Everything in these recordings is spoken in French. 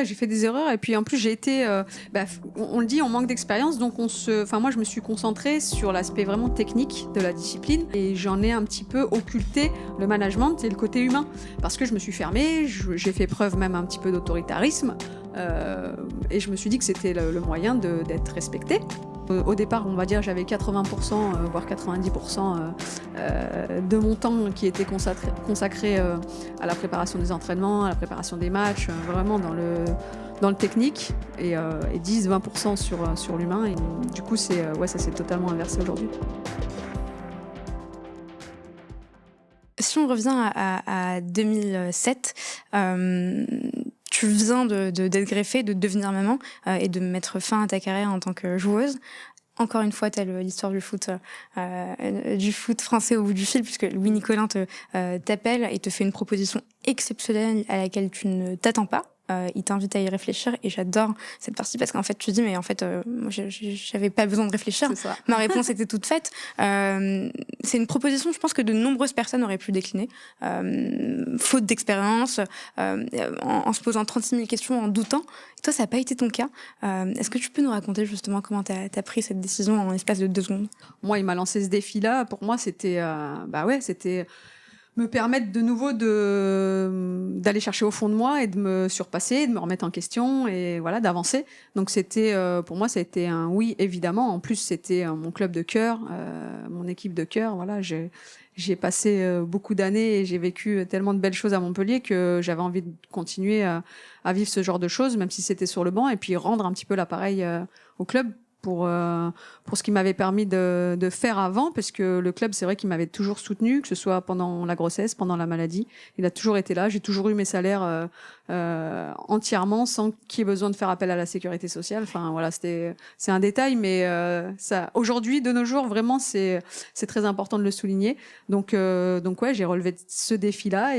j'ai fait des erreurs et puis en plus j'ai été, on le dit, on manque d'expérience, donc moi je me suis concentrée sur l'aspect vraiment technique de la discipline et j'en ai un petit peu occulté le management et le côté humain parce que je me suis fermée, j'ai fait preuve même un petit peu d'autoritarisme et je me suis dit que c'était le moyen d'être respectée. Au départ, on va dire, j'avais 80%, voire 90% de mon temps qui était consacré à la préparation des entraînements, à la préparation des matchs, vraiment dans le technique, et 10-20% sur l'humain. Et du coup, ça s'est totalement inversé aujourd'hui. Si on revient à 2007, tu viens d'être greffée, de devenir maman et de mettre fin à ta carrière en tant que joueuse. Encore une fois, telle l'histoire du foot français au bout du fil, puisque Louis Nicolin t'appelle et te fait une proposition exceptionnelle à laquelle tu ne t'attends pas. Il t'invite à y réfléchir et j'adore cette partie parce qu'en fait tu dis mais en fait moi j'avais pas besoin de réfléchir, ma réponse était toute faite. C'est une proposition, je pense, que de nombreuses personnes auraient pu décliner, faute d'expérience, en se posant 36 000 questions, en doutant. Et toi, ça n'a pas été ton cas. Est-ce que tu peux nous raconter justement comment t'as pris cette décision en l'espace de 2 secondes? Moi, il m'a lancé ce défi-là. Pour moi, c'était c'était me permettre de nouveau d'aller chercher au fond de moi et de me surpasser, de me remettre en question et voilà, d'avancer. Donc c'était pour moi, ça a été un oui, évidemment. En plus, c'était mon club de cœur, mon équipe de cœur. Voilà, j'ai passé beaucoup d'années et j'ai vécu tellement de belles choses à Montpellier que j'avais envie de continuer à vivre ce genre de choses, même si c'était sur le banc, et puis rendre un petit peu l'appareil au club pour ce qu'il m'avait permis de faire avant, parce que le club, c'est vrai qu'il m'avait toujours soutenu, que ce soit pendant la grossesse, pendant la maladie. Il a toujours été là. J'ai toujours eu mes salaires entièrement sans qu'il y ait besoin de faire appel à la sécurité sociale. Enfin voilà, c'est un détail, mais ça aujourd'hui, de nos jours, vraiment, c'est très important de le souligner. Donc ouais, j'ai relevé ce défi-là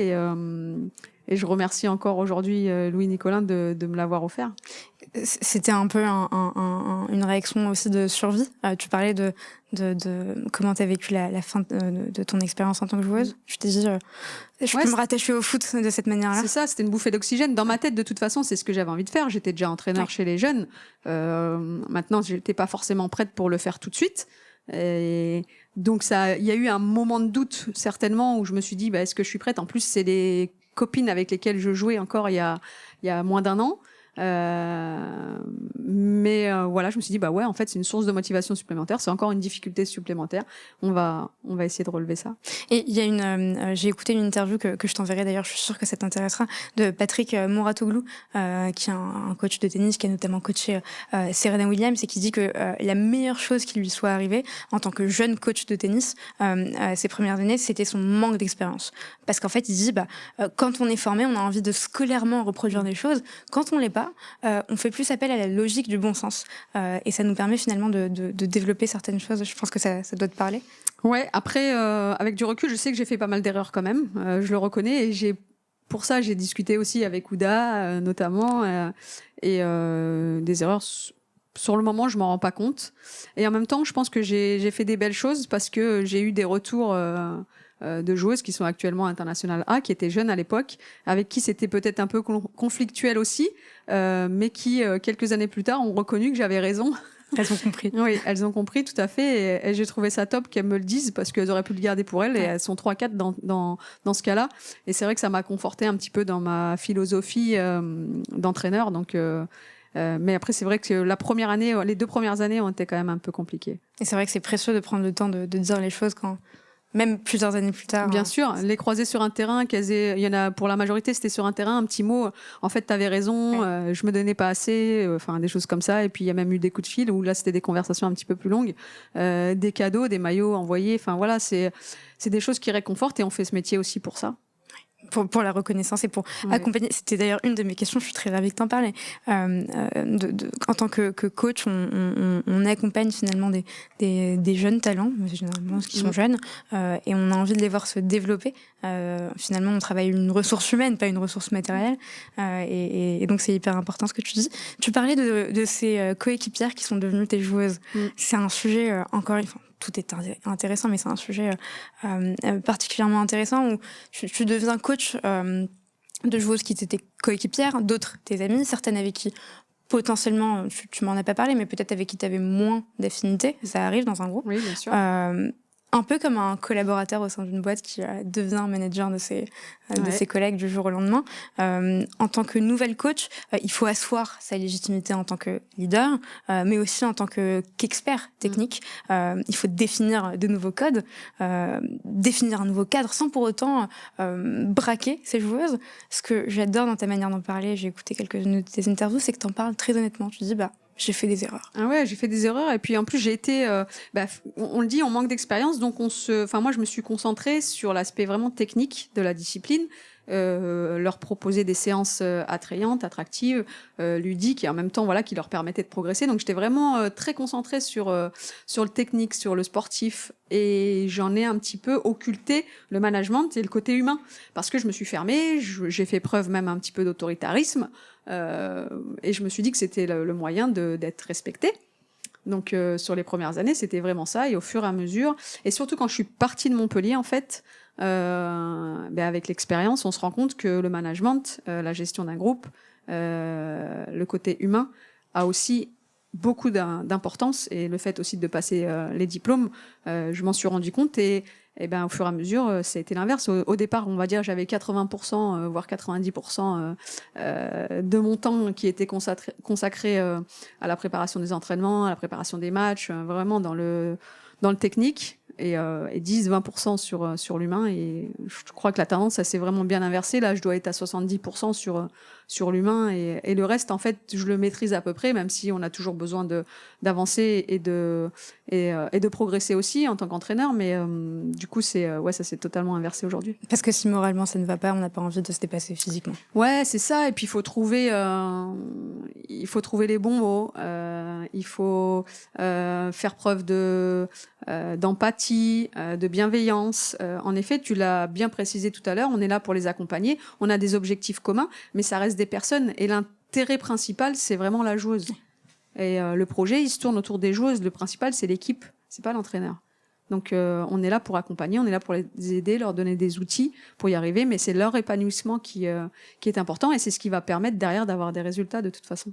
et je remercie encore aujourd'hui Louis Nicolin de me l'avoir offert. C'était un peu une réaction aussi de survie. Tu parlais de comment tu as vécu la fin de ton expérience en tant que joueuse. Je t'ai dit, je peux me rattacher au foot de cette manière-là. C'est ça, c'était une bouffée d'oxygène. Dans ma tête, de toute façon, c'est ce que j'avais envie de faire. J'étais déjà entraîneur chez les jeunes. Maintenant, je n'étais pas forcément prête pour le faire tout de suite. Et donc, il y a eu un moment de doute, certainement, où je me suis dit, est-ce que je suis prête? En plus, c'est les copines avec lesquelles je jouais encore il y a moins d'1 an. Mais voilà, je me suis dit ouais, en fait c'est une source de motivation supplémentaire, c'est encore une difficulté supplémentaire. On va essayer de relever ça. Et il y a j'ai écouté une interview que je t'enverrai d'ailleurs, je suis sûre que ça t'intéressera, de Patrick Mouratoglou, qui est un coach de tennis, qui a notamment coaché Serena Williams, et qui dit que la meilleure chose qui lui soit arrivée en tant que jeune coach de tennis ces premières années, c'était son manque d'expérience. Parce qu'en fait, il dit quand on est formé, on a envie de scolairement reproduire des choses. Quand on l'est pas, on fait plus appel à la logique du bon sens. Et ça nous permet finalement de développer certaines choses. Je pense que ça doit te parler. Ouais, après, avec du recul, je sais que j'ai fait pas mal d'erreurs quand même. Je le reconnais. Et pour ça, j'ai discuté aussi avec Ouda, notamment. Et des erreurs, sur le moment, je m'en rends pas compte. Et en même temps, je pense que j'ai fait des belles choses parce que j'ai eu des retours de joueuses qui sont actuellement internationales A, qui étaient jeunes à l'époque, avec qui c'était peut-être un peu conflictuel aussi, mais qui, quelques années plus tard, ont reconnu que j'avais raison. Elles ont compris. Oui, elles ont compris, tout à fait. Et j'ai trouvé ça top qu'elles me le disent, parce qu'elles auraient pu le garder pour elles, et elles sont 3-4 dans ce cas-là. Et c'est vrai que ça m'a conforté un petit peu dans ma philosophie d'entraîneur. Donc, mais après, c'est vrai que les 2 premières années ont été quand même un peu compliquées. Et c'est vrai que c'est précieux de prendre le temps de dire les choses quand... Même plusieurs années plus tard. Bien sûr, les croiser sur un terrain, il y en a pour la majorité, c'était sur un terrain, un petit mot. En fait, t'avais raison, je me donnais pas assez, enfin des choses comme ça. Et puis il y a même eu des coups de fil où là, c'était des conversations un petit peu plus longues, des cadeaux, des maillots envoyés. Enfin voilà, c'est des choses qui réconfortent et on fait ce métier aussi pour ça. Pour la reconnaissance et pour accompagner. C'était d'ailleurs une de mes questions, je suis très ravie que t'en parles. En tant que coach, on accompagne finalement des jeunes talents, généralement qui sont jeunes, et on a envie de les voir se développer. Finalement, on travaille une ressource humaine, pas une ressource matérielle, et donc c'est hyper important ce que tu dis. Tu parlais de ces coéquipières qui sont devenues tes joueuses. C'est un sujet, encore une fois, tout est intéressant, mais c'est un sujet particulièrement intéressant où tu deviens coach de joueuses qui étaient coéquipières, d'autres tes amies, certaines avec qui potentiellement, tu m'en as pas parlé, mais peut-être avec qui tu avais moins d'affinité, ça arrive dans un groupe. Oui, bien sûr. Un peu comme un collaborateur au sein d'une boîte qui devient manager de ses collègues du jour au lendemain. En tant que nouvelle coach, il faut asseoir sa légitimité en tant que leader, mais aussi en tant qu'expert technique. Il faut définir de nouveaux codes, définir un nouveau cadre sans pour autant braquer ses joueuses. Ce que j'adore dans ta manière d'en parler, j'ai écouté quelques-unes de tes interviews, c'est que tu en parles très honnêtement. Tu dis, j'ai fait des erreurs. Ah ouais, j'ai fait des erreurs et puis en plus j'ai été, on le dit, on manque d'expérience, donc moi je me suis concentrée sur l'aspect vraiment technique de la discipline, leur proposer des séances attrayantes, attractives, ludiques et en même temps voilà qui leur permettaient de progresser. Donc j'étais vraiment très concentrée sur le technique, sur le sportif et j'en ai un petit peu occulté le management et le côté humain parce que je me suis fermée, j'ai fait preuve même un petit peu d'autoritarisme. Et je me suis dit que c'était le moyen d'être respectée. Donc sur les premières années, c'était vraiment ça. Et au fur et à mesure, et surtout quand je suis partie de Montpellier, en fait, avec l'expérience, on se rend compte que le management, la gestion d'un groupe, le côté humain a aussi beaucoup d'importance. Et le fait aussi de passer les diplômes, je m'en suis rendu compte. Et au fur et à mesure, ça a été l'inverse. Au départ, on va dire, j'avais 80%, voire 90% de mon temps qui était consacré à la préparation des entraînements, à la préparation des matchs, vraiment dans le technique, et 10-20% sur l'humain. Et je crois que la tendance, ça s'est vraiment bien inversé. Là, je dois être à 70% sur l'humain, et le reste, en fait, je le maîtrise à peu près, même si on a toujours besoin d'avancer et de progresser aussi en tant qu'entraîneur. Mais du coup, ça s'est totalement inversé aujourd'hui. Parce que si moralement ça ne va pas, on n'a pas envie de se dépasser physiquement. Ouais, c'est ça. Et puis il faut trouver les bons mots. Il faut faire preuve d'empathie, de bienveillance. En effet, tu l'as bien précisé tout à l'heure. On est là pour les accompagner. On a des objectifs communs, mais ça reste des personnes. Et l'intérêt principal, c'est vraiment la joueuse. Et le projet, il se tourne autour des joueuses. Le principal, c'est l'équipe. C'est pas l'entraîneur. Donc on est là pour accompagner, on est là pour les aider, leur donner des outils pour y arriver, mais c'est leur épanouissement qui est important et c'est ce qui va permettre derrière d'avoir des résultats de toute façon.